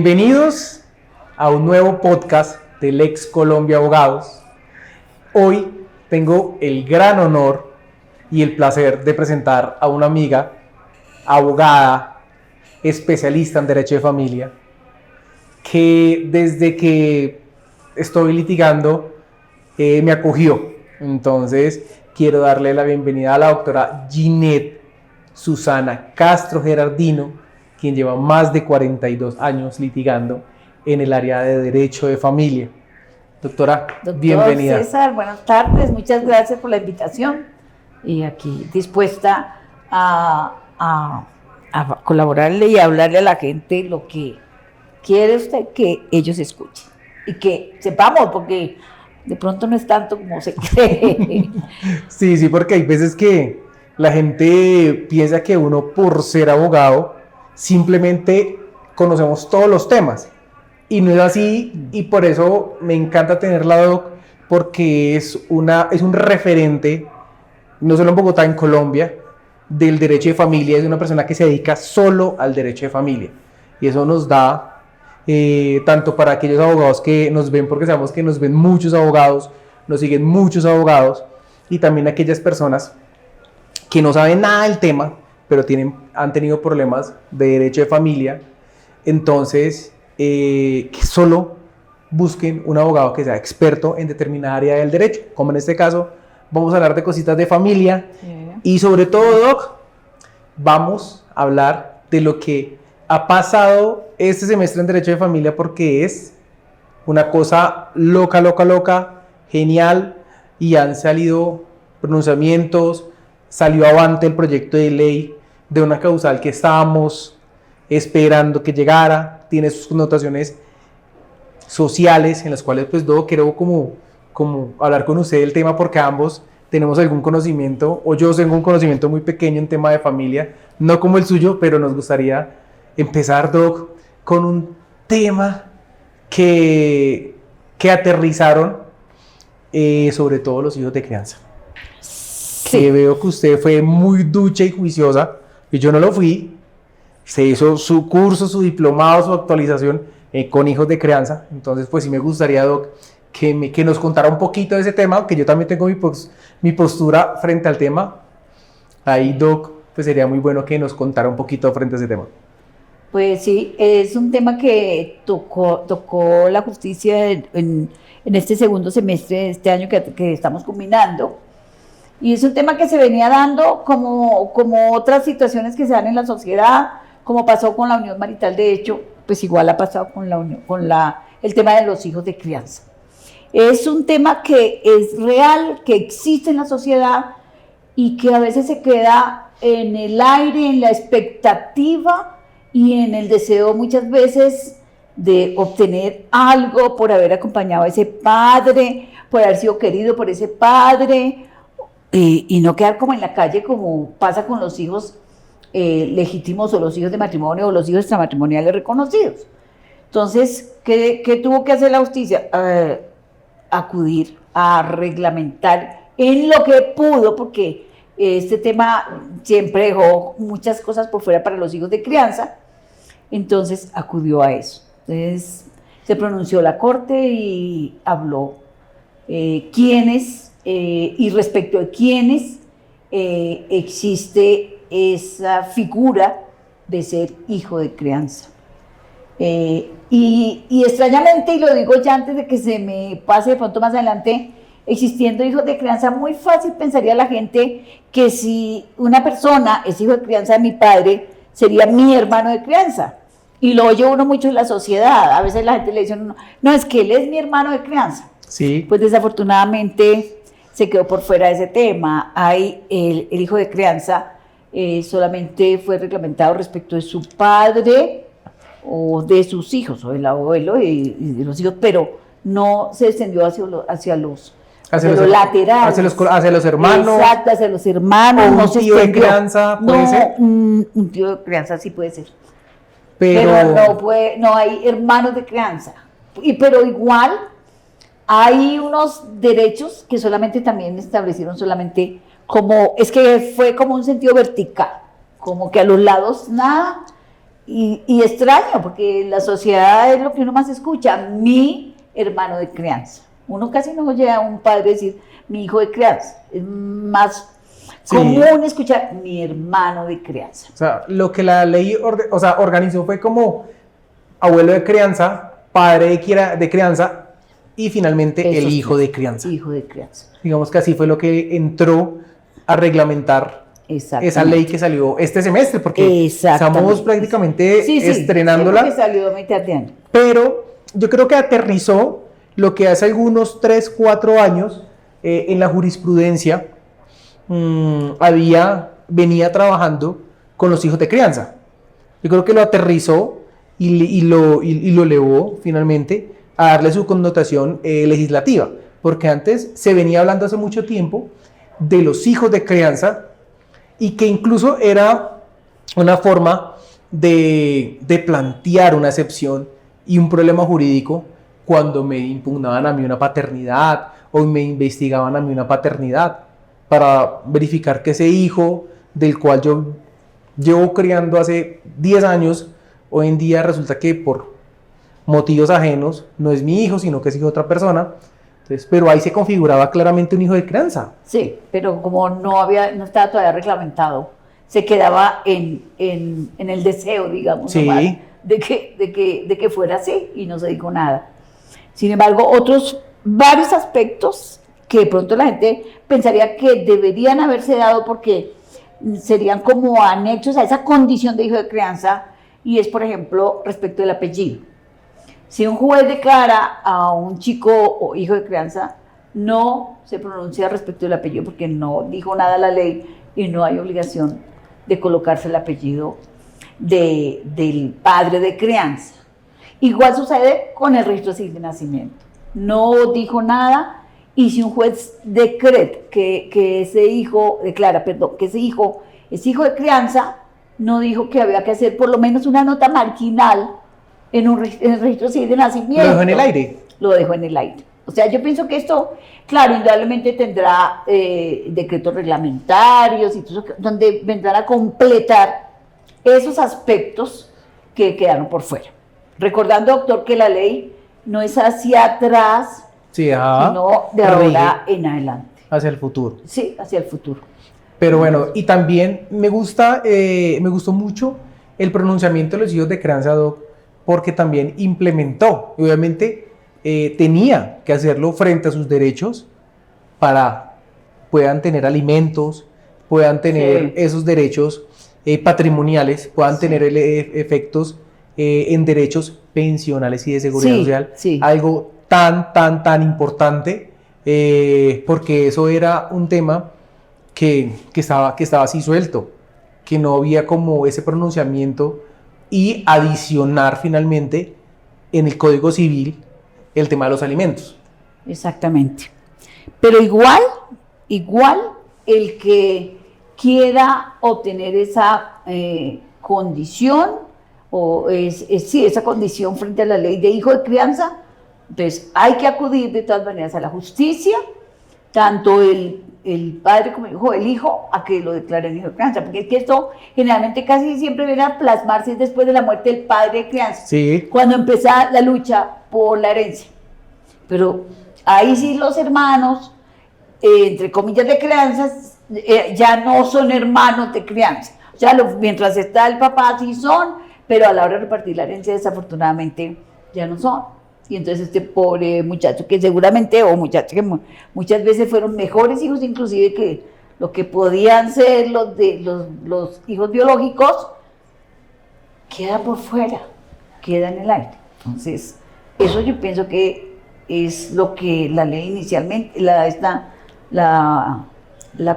Bienvenidos a un nuevo podcast del Ex Colombia Abogados. Hoy tengo el gran honor y el placer de presentar a una amiga, abogada, especialista en derecho de familia, que desde que estoy litigando me acogió. Entonces quiero darle la bienvenida a la doctora Ginette Susana Castro Gerardino, quien lleva más de 42 años litigando en el área de derecho de familia. Doctora, bienvenida. César, buenas tardes, muchas gracias por la invitación y aquí dispuesta a colaborarle y a hablarle a la gente lo que quiere usted que ellos escuchen y que sepamos, porque de pronto no es tanto como se cree. Sí, porque hay veces que la gente piensa que uno, por ser abogado, simplemente conocemos todos los temas, y no es así, y por eso me encanta tenerla, Doc, porque es un referente, no solo en Bogotá, en Colombia, del derecho de familia. Es una persona que se dedica solo al derecho de familia, y eso nos da, tanto para aquellos abogados que nos ven, porque sabemos que nos ven muchos abogados, nos siguen muchos abogados, y también aquellas personas que no saben nada del tema, pero han tenido problemas de derecho de familia. Entonces, que solo busquen un abogado que sea experto en determinada área del derecho, como en este caso vamos a hablar de cositas de familia, y sobre todo, Doc, vamos a hablar de lo que ha pasado este semestre en derecho de familia, porque es una cosa loca, genial, y han salido pronunciamientos. Salió avante el proyecto de ley de una causal que estábamos esperando que llegara. Tiene sus connotaciones sociales, en las cuales pues quiero como hablar con usted del tema, porque ambos tenemos algún conocimiento, o yo tengo un conocimiento muy pequeño en tema de familia, no como el suyo, pero nos gustaría empezar, Doc, con un tema que aterrizaron, sobre todo los hijos de crianza. Sí. Que veo que usted fue muy ducha y juiciosa, y yo no lo fui. Se hizo su curso, su diplomado, su actualización con hijos de crianza. Entonces, pues sí me gustaría, Doc, que nos contara un poquito de ese tema, aunque yo también tengo mi postura frente al tema. Ahí, Doc, pues sería muy bueno que nos contara un poquito frente a ese tema. Pues sí, es un tema que tocó la justicia en este segundo semestre de este año que estamos culminando. Y es un tema que se venía dando como otras situaciones que se dan en la sociedad, como pasó con la unión marital. De hecho, pues igual ha pasado con el tema de los hijos de crianza. Es un tema que es real, que existe en la sociedad y que a veces se queda en el aire, en la expectativa y en el deseo muchas veces de obtener algo por haber acompañado a ese padre, por haber sido querido por ese padre, y no quedar como en la calle, como pasa con los hijos legítimos, o los hijos de matrimonio, o los hijos extramatrimoniales reconocidos. Entonces, ¿qué tuvo que hacer la justicia? Acudir a reglamentar en lo que pudo, porque este tema siempre dejó muchas cosas por fuera para los hijos de crianza. Entonces acudió a eso. Entonces se pronunció la corte y habló quiénes y respecto de quiénes existe esa figura de ser hijo de crianza. Y extrañamente, y lo digo ya antes de que se me pase de pronto más adelante, existiendo hijos de crianza, muy fácil pensaría la gente que si una persona es hijo de crianza de mi padre, sería mi hermano de crianza. Y lo oye uno mucho en la sociedad. A veces la gente le dice, no, es que él es mi hermano de crianza. Sí. Pues desafortunadamente se quedó por fuera de ese tema. El hijo de crianza solamente fue reglamentado respecto de su padre o de sus hijos, o del abuelo y de los hijos, pero no se extendió hacia los laterales. Hacia los hermanos. Exacto, hacia los hermanos. ¿O un tío de crianza puede ser? Un tío de crianza sí puede ser. Pero no hay hermanos de crianza. Pero igual hay unos derechos que solamente también establecieron solamente es que fue como un sentido vertical, como que a los lados nada, y extraño, porque la sociedad es lo que uno más escucha, mi hermano de crianza. Uno casi no oye a un padre decir mi hijo de crianza. Es más Sí. común escuchar mi hermano de crianza. O sea, lo que la ley organizó fue como abuelo de crianza, padre de crianza y finalmente el Esos hijo tres. de crianza. Hijo de crianza. Digamos que así fue lo que entró a reglamentar Exactamente. esa ley que salió este semestre, porque Exactamente. estamos prácticamente Sí, sí, estrenándola. sí, porque salió a mitad de año. Pero yo creo que aterrizó lo que hace algunos 3, 4 años en la jurisprudencia venía trabajando con los hijos de crianza. Yo creo que lo aterrizó y lo elevó finalmente a darle su connotación legislativa, porque antes se venía hablando hace mucho tiempo de los hijos de crianza y que incluso era una forma de plantear una excepción y un problema jurídico cuando me impugnaban a mí una paternidad o me investigaban a mí una paternidad para verificar que ese hijo del cual yo llevo criando hace 10 años, hoy en día resulta que por motivos ajenos no es mi hijo, sino que es hijo de otra persona. Entonces, pero ahí se configuraba claramente un hijo de crianza. Sí, pero como no estaba todavía reglamentado, se quedaba en el deseo, digamos, Sí. nomás, de que fuera así y no se dijo nada. Sin embargo, varios aspectos que de pronto la gente pensaría que deberían haberse dado porque serían como anexos a esa condición de hijo de crianza, y es, por ejemplo, respecto del apellido. Si un juez declara a un chico o hijo de crianza, no se pronuncia respecto del apellido porque no dijo nada la ley y no hay obligación de colocarse el apellido del padre de crianza. Igual sucede con el registro civil de nacimiento. No dijo nada, y si un juez decreta que ese hijo es hijo de crianza, no dijo que había que hacer por lo menos una nota marginal en el registro civil de nacimiento. Lo dejó en el aire. Lo dejó en el aire. O sea, yo pienso que esto, claro, indudablemente tendrá decretos reglamentarios y todo eso, donde vendrán a completar esos aspectos que quedaron por fuera. Recordando, doctor, que la ley no es hacia atrás, Sí, sino de ahora en adelante. hacia el futuro. Sí, hacia el futuro. Pero bueno, y también me gustó mucho el pronunciamiento de los hijos de crianza, Doc, porque también implementó, y obviamente tenía que hacerlo frente a sus derechos para puedan tener alimentos, puedan tener esos derechos patrimoniales, puedan tener efectos en derechos pensionales y de seguridad social, algo tan importante, porque eso era un tema que estaba así suelto, que no había como ese pronunciamiento, y adicionar finalmente en el Código Civil el tema de los alimentos. Exactamente. Pero igual el que quiera obtener esa condición, o esa condición frente a la ley de hijo de crianza, entonces hay que acudir de todas maneras a la justicia, tanto el padre como el hijo, a que lo declaren hijo de crianza, porque es que esto generalmente casi siempre viene a plasmarse después de la muerte del padre de crianza, Sí. cuando empieza la lucha por la herencia. Pero ahí sí los hermanos, entre comillas de crianza, ya no son hermanos de crianza. O sea, mientras está el papá sí son, pero a la hora de repartir la herencia desafortunadamente ya no son. Y entonces este pobre muchacho que seguramente, o muchacha que muchas veces fueron mejores hijos inclusive que lo que podían ser los hijos biológicos, queda por fuera, queda en el aire. Entonces, eso yo pienso que es lo que la ley inicialmente, la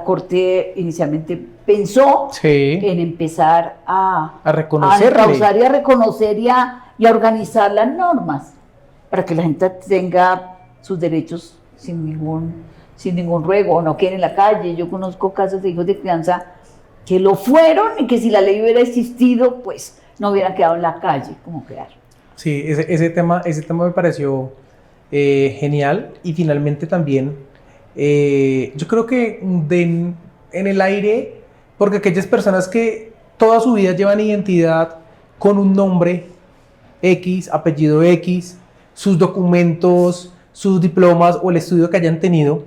Corte inicialmente pensó en empezar a reconocerle, a reconocer y a organizar las normas para que la gente tenga sus derechos sin ningún ruego, o no queden en la calle. Yo conozco casos de hijos de crianza que lo fueron y que si la ley hubiera existido, pues no hubieran quedado en la calle como quedaron. Sí, ese tema me pareció genial, y finalmente también yo creo que en el aire, porque aquellas personas que toda su vida llevan identidad con un nombre X, apellido X, sus documentos, sus diplomas o el estudio que hayan tenido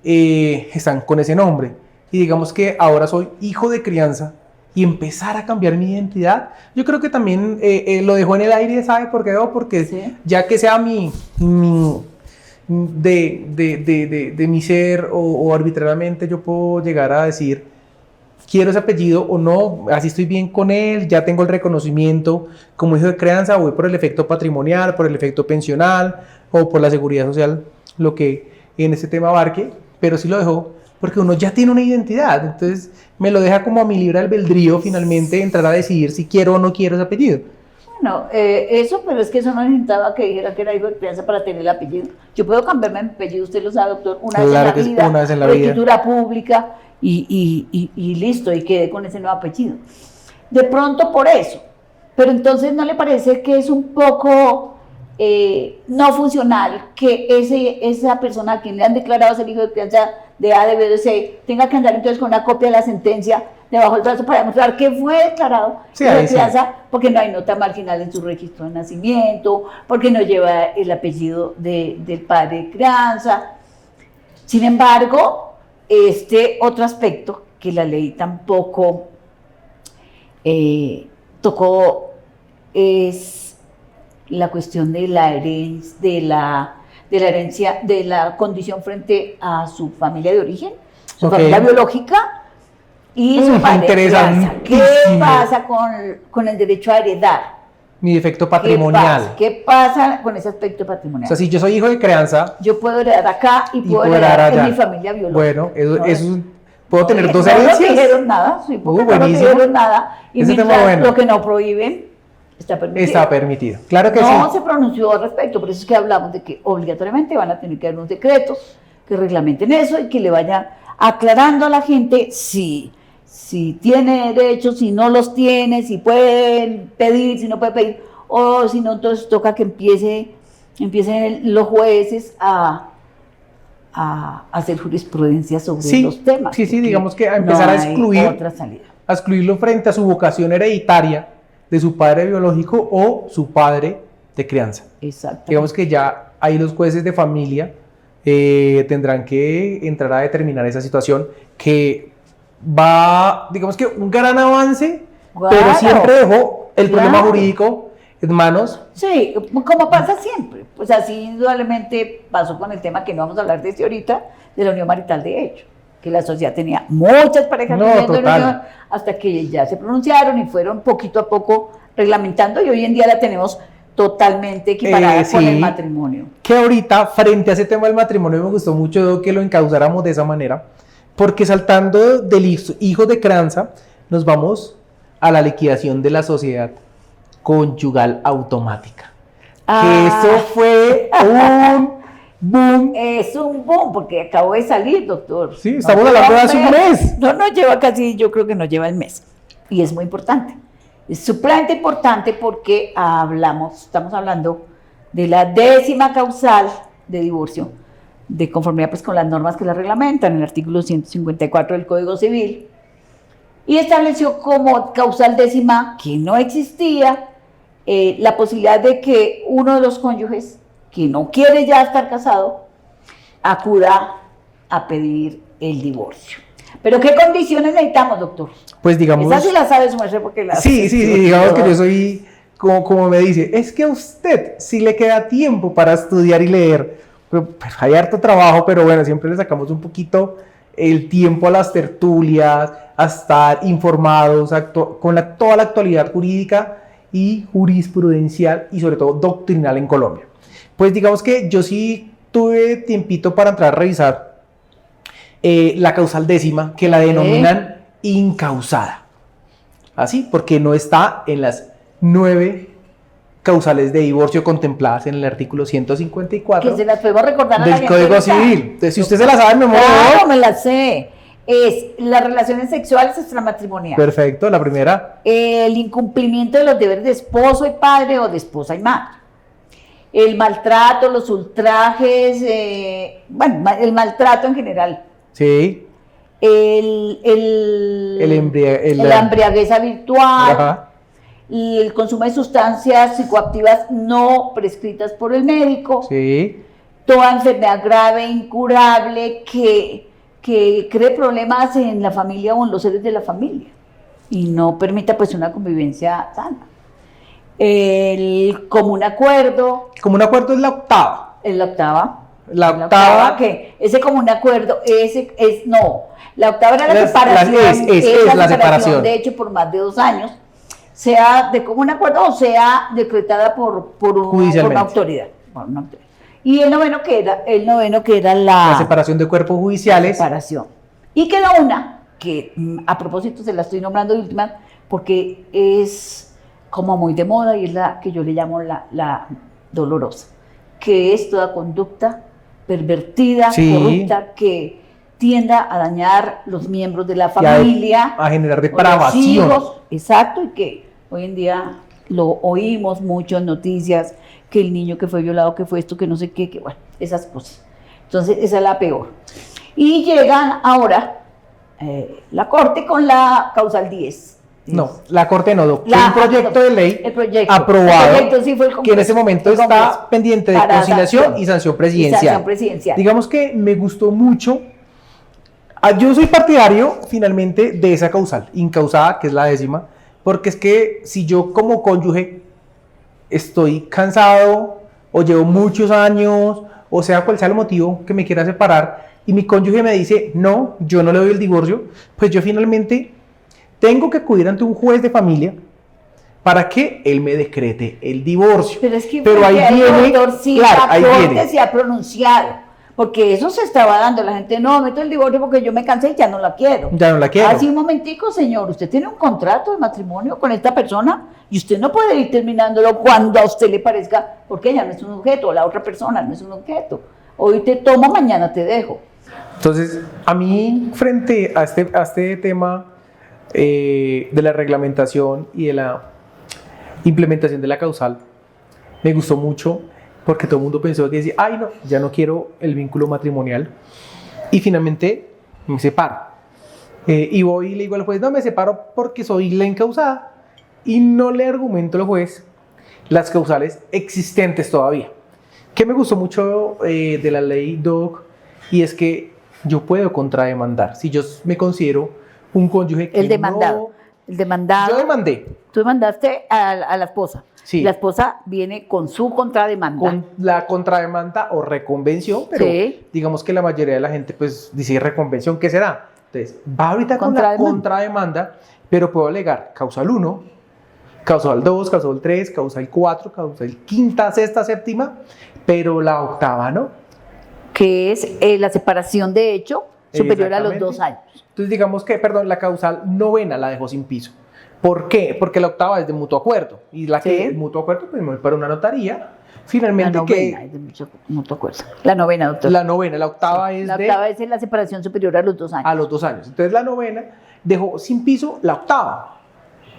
están con ese nombre. Y digamos que ahora soy hijo de crianza y empezar a cambiar mi identidad, yo creo que también lo dejo en el aire, ¿sabe por qué? Porque Sí. ya que sea de mi ser o arbitrariamente yo puedo llegar a decir quiero ese apellido o no, así estoy bien con él, ya tengo el reconocimiento como hijo de crianza, voy por el efecto patrimonial, por el efecto pensional o por la seguridad social, lo que en este tema abarque, pero sí lo dejo porque uno ya tiene una identidad, entonces me lo deja como a mi libre albedrío finalmente entrar a decidir si quiero o no quiero ese apellido. Bueno, eso, pero es que eso no necesitaba que dijera que era hijo de crianza para tener el apellido. Yo puedo cambiarme mi apellido, usted lo sabe, doctor, una vez en la vida, una vez en la por vida. escritura pública y listo, y quedé con ese nuevo apellido. De pronto por eso. Pero entonces, ¿no le parece que es un poco no funcional que esa persona a quien le han declarado ser hijo de crianza de A, de B, de C, tenga que andar entonces con una copia de la sentencia debajo del brazo para demostrar que fue declarado Sí, hijo de ahí sí. crianza, porque no hay nota marginal en su registro de nacimiento, porque no lleva el apellido del padre de crianza? Sin embargo, este otro aspecto que la ley tampoco tocó es la cuestión de la herencia, de la condición frente a su familia de origen, su Ok. familia biológica y su padre de crianza. ¿Qué Interesantísimo. pasa con el derecho a heredar? Mi defecto patrimonial. ¿Qué pasa con ese aspecto O patrimonial? sea, si yo soy hijo de crianza, Yo puedo heredar acá y puedo puedo heredar heredar allá. en mi familia biológica. bueno, eso, ¿No? eso ¿puedo tener dos No nos herencias? dijeron nada, sí, porque no nos buenísimo. dijeron nada. Y Ese tema mientras bueno. lo que no prohíben está permitido. Está permitido. Claro que No sí. se pronunció al respecto, por eso es que hablamos de que obligatoriamente van a tener que haber unos decretos que reglamenten eso y que le vayan aclarando a la gente si tiene derechos, si no los tiene, si puede pedir, si no puede pedir, o si no, entonces toca que empiecen los jueces a hacer jurisprudencia sobre Sí, los temas. sí, porque digamos que a empezar a no hay excluir. otra salida. A excluirlo frente a su vocación hereditaria de su padre biológico o su padre de crianza. Exacto. Digamos que ya ahí los jueces de familia tendrán que entrar a determinar esa situación que va, digamos que un gran avance, pero Claro. siempre dejó el problema Claro. jurídico en manos. Sí, como pasa siempre. Pues así indudablemente pasó con el tema que no vamos a hablar de este ahorita, de la unión marital de hecho, que la sociedad tenía muchas parejas No, viviendo en total. unión hasta que ya se pronunciaron y fueron poquito a poco reglamentando y hoy en día la tenemos totalmente equiparada con Sí. el matrimonio. Que ahorita, frente a ese tema del matrimonio, me gustó mucho que lo encauzáramos de esa manera, porque saltando del hijo de crianza, nos vamos a la liquidación de la sociedad conyugal automática. Que eso fue un boom. Es un boom, porque acabó de salir, doctor. Sí, estamos hablando de hace un mes. No lleva casi, yo creo que no lleva el mes. Y es muy importante. Es supremamente importante porque estamos hablando de la 10ª causal de divorcio, de conformidad pues con las normas que la reglamentan, el artículo 154 del Código Civil, y estableció como causal 10ª, que no existía, la posibilidad de que uno de los cónyuges que no quiere ya estar casado acuda a pedir el divorcio. ¿Pero qué condiciones necesitamos, doctor? Pues digamos. Esa sí la sabe su merced porque la... Sí, digamos que yo soy, como me dice, es que a usted sí le queda tiempo para estudiar y leer. Pues hay harto trabajo, pero bueno, siempre le sacamos un poquito el tiempo a las tertulias, a estar informados con toda la actualidad jurídica y jurisprudencial y sobre todo doctrinal en Colombia. Pues digamos que yo sí tuve tiempito para entrar a revisar la causal 10ª, que la denominan incausada. Así, porque no está en las 9 causales de divorcio contempladas en el artículo 154 Que se las podemos recordar a la del gente Código ahorita. Civil. Entonces, si usted se la sabe en memoria, Claro, me la sé. Es las relaciones sexuales extramatrimoniales. perfecto, la primera, El incumplimiento de los deberes de esposo y padre o de esposa y madre. El maltrato, los ultrajes, el maltrato en general. sí, La la embriaguez virtual. ajá, el consumo de sustancias psicoactivas no prescritas por el médico, Sí. toda enfermedad grave, incurable, que cree problemas en la familia o en los seres de la familia y no permita pues una convivencia sana. El común acuerdo, Como un acuerdo es la octava. es la octava. La La octava. que ese común acuerdo, no, la octava era la Es- separación, es la separación. de hecho por más de 2 años, sea de común acuerdo o sea decretada por una Judicialmente. autoridad. Por una autoridad. Y el noveno que era La separación de cuerpos judiciales. separación. Y queda una, que a propósito se la estoy nombrando de última, porque es como muy de moda y es la que yo le llamo la dolorosa, que es toda conducta pervertida, Sí. corrupta, que tienda a dañar los miembros de la y familia, a generar o los depravación. hijos, exacto, y que hoy en día lo oímos mucho en noticias, que el niño que fue violado, que fue esto, que no sé qué, que bueno, esas cosas. Entonces, esa es la peor. Y llegan ahora la Corte con la causal 10. No, la Corte no, fue La- un proyecto de ley el proyecto. aprobado El proyecto sí fue el que en ese momento el Congreso, está pendiente de para conciliación sanción y sanción y presidencial. sanción presidencial. Digamos que me gustó mucho. Yo soy partidario finalmente de esa causal, incausada, que es la 10ª, porque es que si yo como cónyuge estoy cansado o llevo muchos años, o sea cual sea el motivo que me quiera separar, y mi cónyuge me dice, no, yo no le doy el divorcio, pues yo finalmente tengo que acudir ante un juez de familia para que él me decrete el divorcio. Pero es que Pero ahí el viene, doctor sí, claro, la ahí Corte viene. se ha pronunciado, porque eso se estaba dando, la gente, no, meto el divorcio porque yo me cansé y ya no la quiero. Ya no la quiero. Así un momentico, señor, usted tiene un contrato de matrimonio con esta persona y usted no puede ir terminándolo cuando a usted le parezca, porque ella no es un objeto, o la otra persona no es un objeto. Hoy te tomo, mañana te dejo. Entonces, a mí, frente a este tema de la reglamentación y de la implementación de la causal, me gustó mucho porque todo el mundo pensó que decía, ay no, ya no quiero el vínculo matrimonial, y finalmente me separo. Y voy y le digo al juez, no, me separo porque soy la encausada, y no le argumento al juez las causales existentes todavía. ¿Qué me gustó mucho de la ley DOC? Y es que yo puedo contrademandar si yo me considero un cónyuge que El demandado. El demandado. Yo demandé Tú demandaste a la esposa. Sí. La esposa viene con su contrademanda. con la contrademanda o reconvención, pero Sí. digamos que la mayoría de la gente pues dice reconvención, ¿qué será? Entonces, va ahorita con la contrademanda, pero puedo alegar causal 1, causal 2, causal 3, causal 4, causal quinta, sexta, séptima, pero la octava no. Que es la separación de hecho superior a los 2 años. Entonces digamos que, perdón, la causal novena la dejó sin piso. ¿Por qué? Porque la octava es de mutuo acuerdo, y la que Sí. es mutuo acuerdo pues me voy para una notaría. Finalmente La novena, es de mucho, no te acuerdas. La novena, doctor. la novena, la octava es La de octava es en la separación superior a los 2 años. a los 2 años. Entonces la novena dejó sin piso la octava.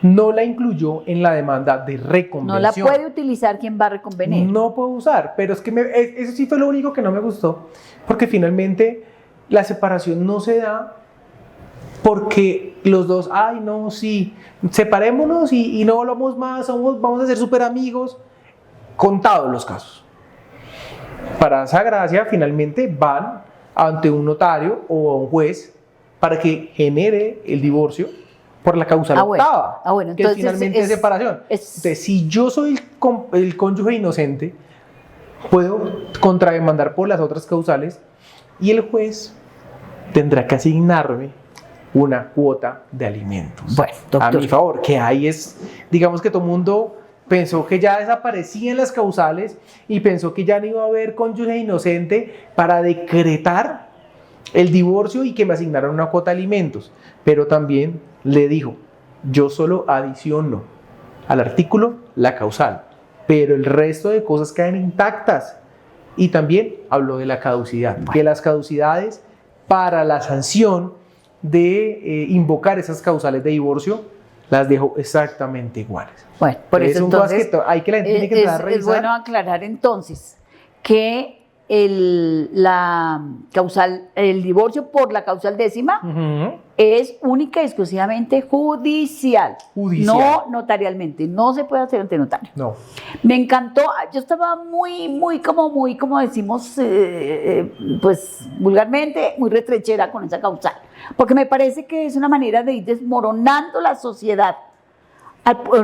No la incluyó en la demanda de reconvención. No la puede utilizar quien va a reconvenir. No puedo usar, pero es que eso sí fue lo único que no me gustó, porque finalmente la separación no se da porque los dos, ay no, sí, separémonos y no hablamos más, vamos a ser súper amigos. Contados los casos. Para esa gracia finalmente van ante un notario o a un juez para que genere el divorcio por la causa octava, bueno, que es entonces finalmente separación. Entonces, si yo soy el cónyuge inocente, puedo contrademandar por las otras causales y el juez tendrá que asignarme una cuota de alimentos. Bueno, doctor. A mi favor, que ahí es, digamos que todo el mundo pensó que ya desaparecían las causales y pensó que ya no iba a haber cónyuge inocente para decretar el divorcio y que me asignaran una cuota de alimentos. Pero también le dijo, yo solo adiciono al artículo la causal, pero el resto de cosas quedan intactas. Y también habló de la caducidad, que las caducidades para la sanción de invocar esas causales de divorcio las dejó exactamente iguales. Bueno, por eso entonces hay que la gente tiene que entrar a revisar. es bueno aclarar entonces que la causal, el divorcio por la causal 10ª es única y exclusivamente judicial, no notarialmente, no se puede hacer ante notario. No. Me encantó, yo estaba muy, como decimos, pues vulgarmente, muy retrechera con esa causal, porque me parece que es una manera de ir desmoronando la sociedad,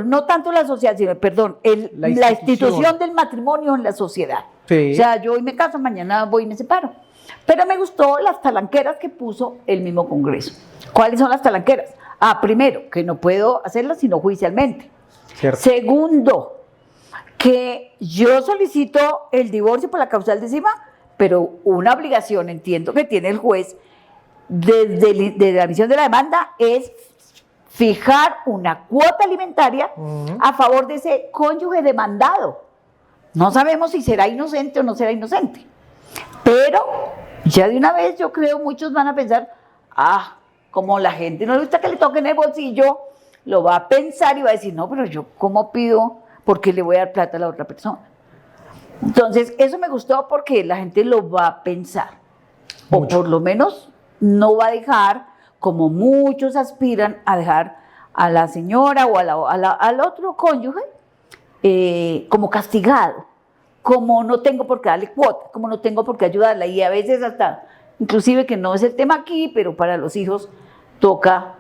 no tanto la sociedad, sino, perdón, la institución del matrimonio en la sociedad. Sí. O sea, yo hoy me caso, mañana voy y me separo. Pero me gustó las talanqueras que puso el mismo Congreso. ¿Cuáles son las talanqueras? Primero, que no puedo hacerlas sino judicialmente. Cierto. Segundo, que yo solicito el divorcio por la causal de cima, pero una obligación, entiendo que tiene el juez, desde la emisión de la demanda, es fijar una cuota alimentaria a favor de ese cónyuge demandado. No sabemos si será inocente o no será inocente. Pero ya de una vez yo creo muchos van a pensar, como la gente no le gusta que le toquen el bolsillo, lo va a pensar y va a decir, no, pero yo ¿cómo pido? Porque le voy a dar plata a la otra persona. Entonces, eso me gustó porque la gente lo va a pensar. Mucho. O por lo menos no va a dejar, como muchos aspiran a dejar a la señora o al otro cónyuge como castigado, como no tengo por qué darle cuota, como no tengo por qué ayudarla, y a veces hasta, inclusive que no es el tema aquí, pero para los hijos toca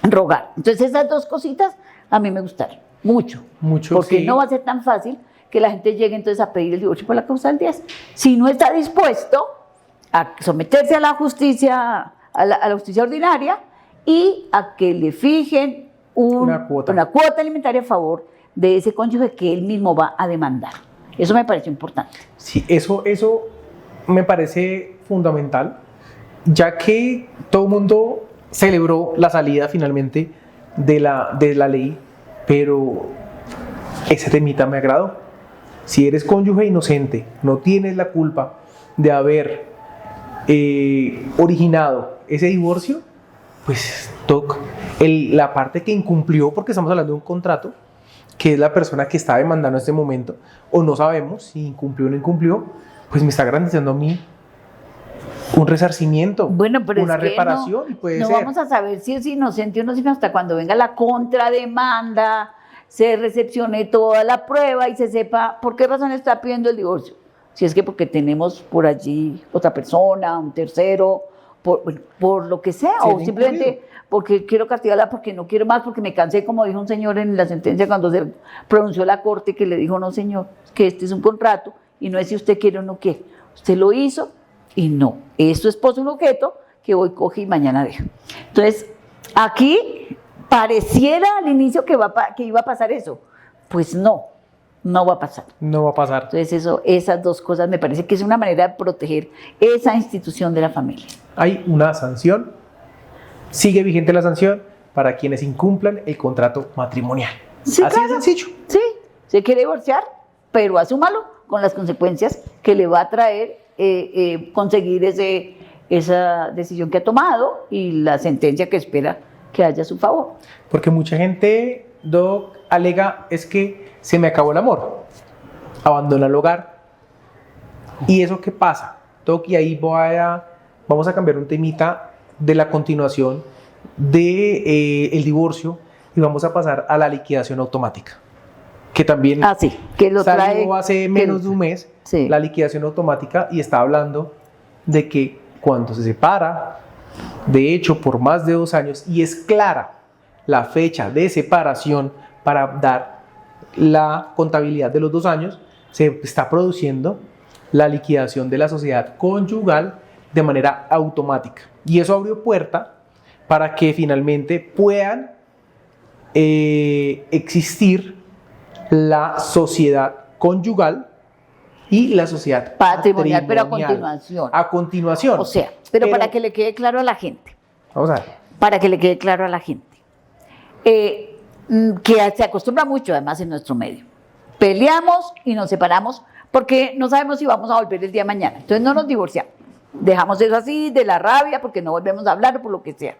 rogar. Entonces esas dos cositas a mí me gustaron mucho, porque sí. no va a ser tan fácil que la gente llegue entonces a pedir el divorcio por la causal 10, si no está dispuesto a someterse a la justicia, a la justicia ordinaria, y a que le fijen una cuota alimentaria a favor de ese cónyuge que él mismo va a demandar. Eso me pareció importante. Sí, eso me parece fundamental, ya que todo el mundo celebró la salida finalmente de la ley, pero ese temita me agradó. Si eres cónyuge inocente, no tienes la culpa de haber originado ese divorcio, pues toca la parte que incumplió, porque estamos hablando de un contrato, que es la persona que está demandando en este momento, o no sabemos si incumplió o no incumplió, pues me está garantizando a mí un resarcimiento, bueno, pero una es que reparación, y puede no ser. vamos a saber si es inocente o no, sino hasta cuando venga la contrademanda, se recepcione toda la prueba y se sepa por qué razón está pidiendo el divorcio. Si es que porque tenemos por allí otra persona, un tercero, por lo que sea, o simplemente porque quiero castigarla, porque no quiero más, porque me cansé, como dijo un señor en la sentencia cuando se pronunció la corte, que le dijo, no señor, que este es un contrato y no es si usted quiere o no quiere. Usted lo hizo y no. Es su esposo un objeto que hoy coge y mañana deja. Entonces, aquí pareciera al inicio que iba a pasar eso. Pues no va a pasar. No va a pasar. Entonces, esas dos cosas me parece que es una manera de proteger esa institución de la familia. Hay una sanción, sigue vigente la sanción para quienes incumplan el contrato matrimonial. Sí, así claro. de sencillo. Sí, se quiere divorciar, pero asúmalo con las consecuencias que le va a traer conseguir esa decisión que ha tomado y la sentencia que espera que haya a su favor. Porque mucha gente, Doc, alega, es que se me acabó el amor, abandona el hogar. ¿Y eso qué pasa, Doc? Y ahí vamos a cambiar un temita de la continuación del divorcio y vamos a pasar a la liquidación automática, que también que lo salió hace menos de un mes, sí. La liquidación automática, y está hablando de que cuando se separa, de hecho por más de 2 años, y es clara la fecha de separación para dar la contabilidad de los 2 años, se está produciendo la liquidación de la sociedad conyugal de manera automática, y eso abrió puerta para que finalmente puedan existir la sociedad conyugal y la sociedad patrimonial, pero a continuación. O sea, pero para que le quede claro a la gente. Vamos a ver. Para que le quede claro a la gente. Que se acostumbra mucho además en nuestro medio. Peleamos y nos separamos porque no sabemos si vamos a volver el día de mañana. Entonces no nos divorciamos. Dejamos eso así, de la rabia, porque no volvemos a hablar o por lo que sea.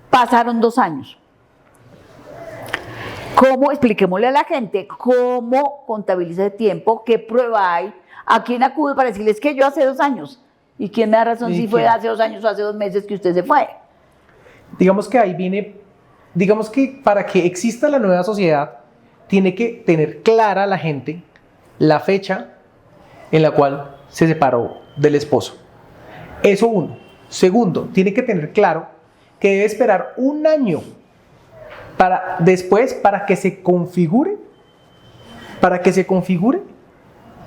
Pasaron 2 años. ¿Cómo? Expliquémosle a la gente cómo contabiliza el tiempo, qué prueba hay, a quién acude para decirles que yo hace 2 años. ¿Y quién me da razón si fue hace 2 años o hace 2 meses que usted se fue? digamos que ahí viene, digamos que para que exista la nueva sociedad, tiene que tener clara la gente la fecha en la cual se separó del esposo. Eso uno. Segundo, tiene que tener claro que debe esperar un año después para que se configure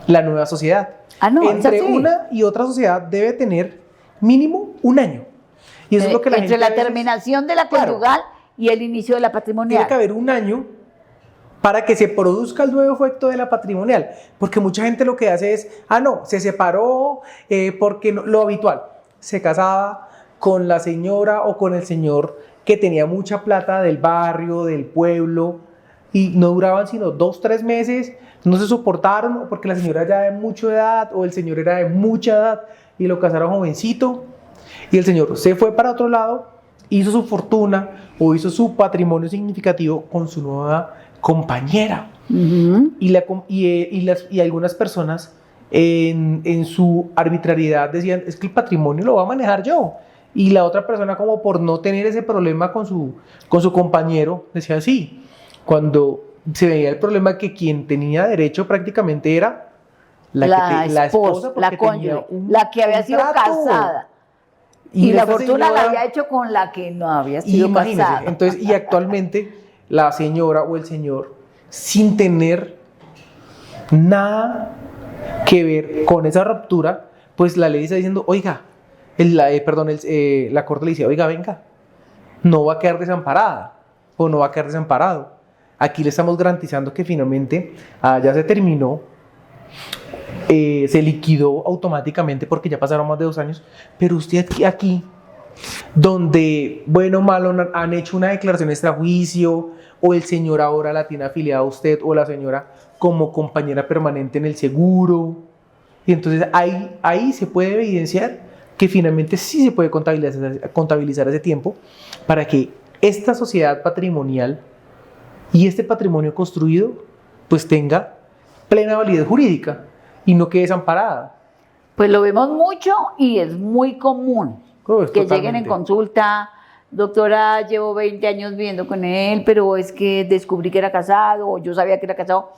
la nueva sociedad. No, entre una y otra sociedad debe tener mínimo un año. Y eso es lo que la entre gente la a veces, terminación de la conyugal y el inicio de la patrimonial. tiene que haber un año para que se produzca el nuevo efecto de la patrimonial, porque mucha gente lo que hace es, no, se separó porque lo habitual, se casaba con la señora o con el señor que tenía mucha plata del barrio, del pueblo, y no duraban sino 2 o 3 meses, no se soportaron porque la señora ya de mucha edad o el señor era de mucha edad y lo casaron jovencito, y el señor se fue para otro lado, hizo su fortuna o hizo su patrimonio significativo con su nueva compañera. Y algunas personas en su arbitrariedad decían, es que el patrimonio lo voy a manejar yo. Y la otra persona, como por no tener ese problema con su compañero, decía sí. Cuando se veía el problema que quien tenía derecho prácticamente era la esposa, la cónyuge, la que había sido casada. Y la fortuna la había hecho con la que no había sido casada. Entonces, y actualmente la señora o el señor, sin tener nada que ver con esa ruptura, pues la ley está diciendo, oiga, la corte le dice, oiga, venga, no va a quedar desamparada o no va a quedar desamparado. Aquí le estamos garantizando que finalmente ya se terminó, se liquidó automáticamente porque ya pasaron más de 2 años, pero usted aquí, donde bueno o malo han hecho una declaración extrajuicio, o el señor ahora la tiene afiliada a usted, o la señora como compañera permanente en el seguro, y entonces ahí se puede evidenciar que finalmente sí se puede contabilizar ese tiempo para que esta sociedad patrimonial y este patrimonio construido pues tenga plena validez jurídica y no quede desamparada. Pues lo vemos mucho y es muy común que lleguen en consulta, doctora, llevo 20 años viviendo con él, pero es que descubrí que era casado, o yo sabía que era casado,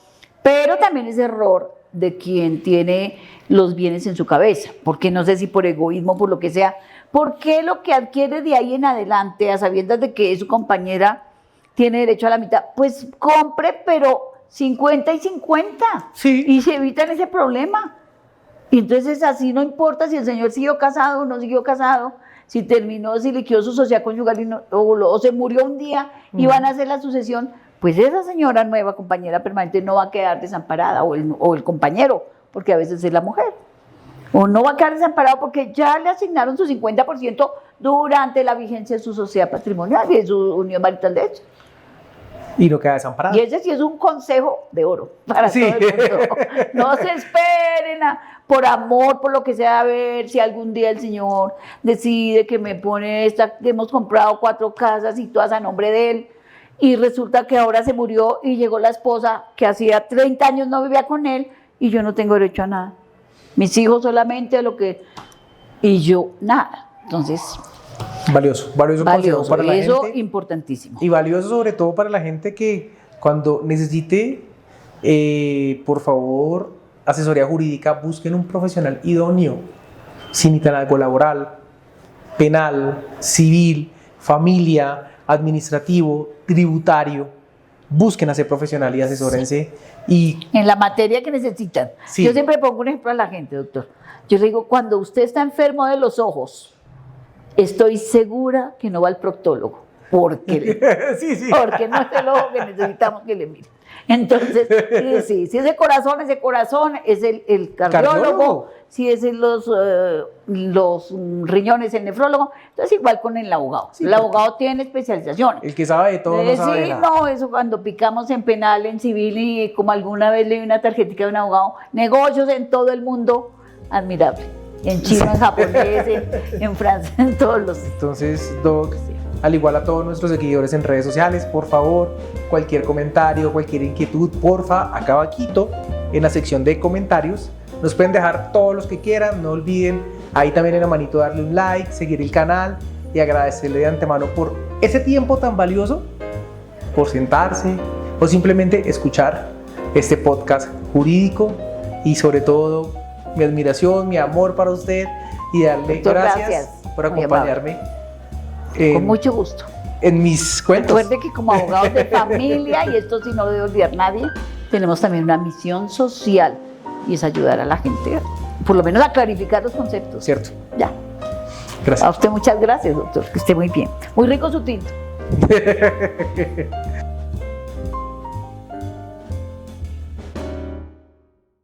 pero también es error de quien tiene los bienes en su cabeza, porque no sé si por egoísmo, por lo que sea, porque lo que adquiere de ahí en adelante, a sabiendas de que su compañera tiene derecho a la mitad, pues compre, pero 50 y 50, sí, y se evitan ese problema. Y entonces así no importa si el señor siguió casado o no siguió casado, si terminó, si liquidó su sociedad conyugal o se murió un día y van a hacer la sucesión, pues esa señora nueva compañera permanente no va a quedar desamparada, o el compañero, porque a veces es la mujer, o no va a quedar desamparado porque ya le asignaron su 50% durante la vigencia de su sociedad patrimonial y de su unión marital de hecho. Y no queda desamparado. Y ese sí es un consejo de oro para todo el mundo. No se esperen por amor, por lo que sea, a ver si algún día el señor decide que me pone que hemos comprado 4 casas y todas a nombre de él, y resulta que ahora se murió y llegó la esposa que hacía 30 años no vivía con él y yo no tengo derecho a nada. Mis hijos solamente y yo nada. Entonces... Valioso consejo para la gente. Eso importantísimo. Y valioso sobre todo para la gente que cuando necesite, por favor, asesoría jurídica, busquen un profesional idóneo, sin necesitar algo laboral, penal, civil, familia, administrativo, tributario. Busquen a ese profesional y asesórense. Y en la materia que necesitan. Sí. Yo siempre pongo un ejemplo a la gente, doctor. Yo le digo, cuando usted está enfermo de los ojos, estoy segura que no va al proctólogo, porque no es el ojo que necesitamos que le mire. Entonces, si es de corazón, es el cardiólogo. Si es los riñones, el nefrólogo. Entonces, igual con el abogado. Sí, el abogado tiene especializaciones. El que sabe de todo no sabe de nada. No, eso cuando picamos en penal, en civil, y como alguna vez leí una tarjetita de un abogado, negocios en todo el mundo, admirable. En chino, en japonés, en francés, en todos los... Entonces, Doc, al igual a todos nuestros seguidores en redes sociales, por favor, cualquier comentario, cualquier inquietud, porfa, acá abajito, en la sección de comentarios, nos pueden dejar todos los que quieran, no olviden, ahí también en la manito darle un like, seguir el canal, y agradecerle de antemano por ese tiempo tan valioso, por sentarse o simplemente escuchar este podcast jurídico, y sobre todo mi admiración, mi amor para usted, y darle Doctor, gracias por muy acompañarme Con mucho gusto. en mis cuentos. Recuerde que como abogados de familia, y esto sí no debe olvidar nadie, tenemos también una misión social, y es ayudar a la gente, por lo menos a clarificar los conceptos. Cierto. Ya. Gracias. A usted muchas gracias, doctor, que esté muy bien. Muy rico su tinto.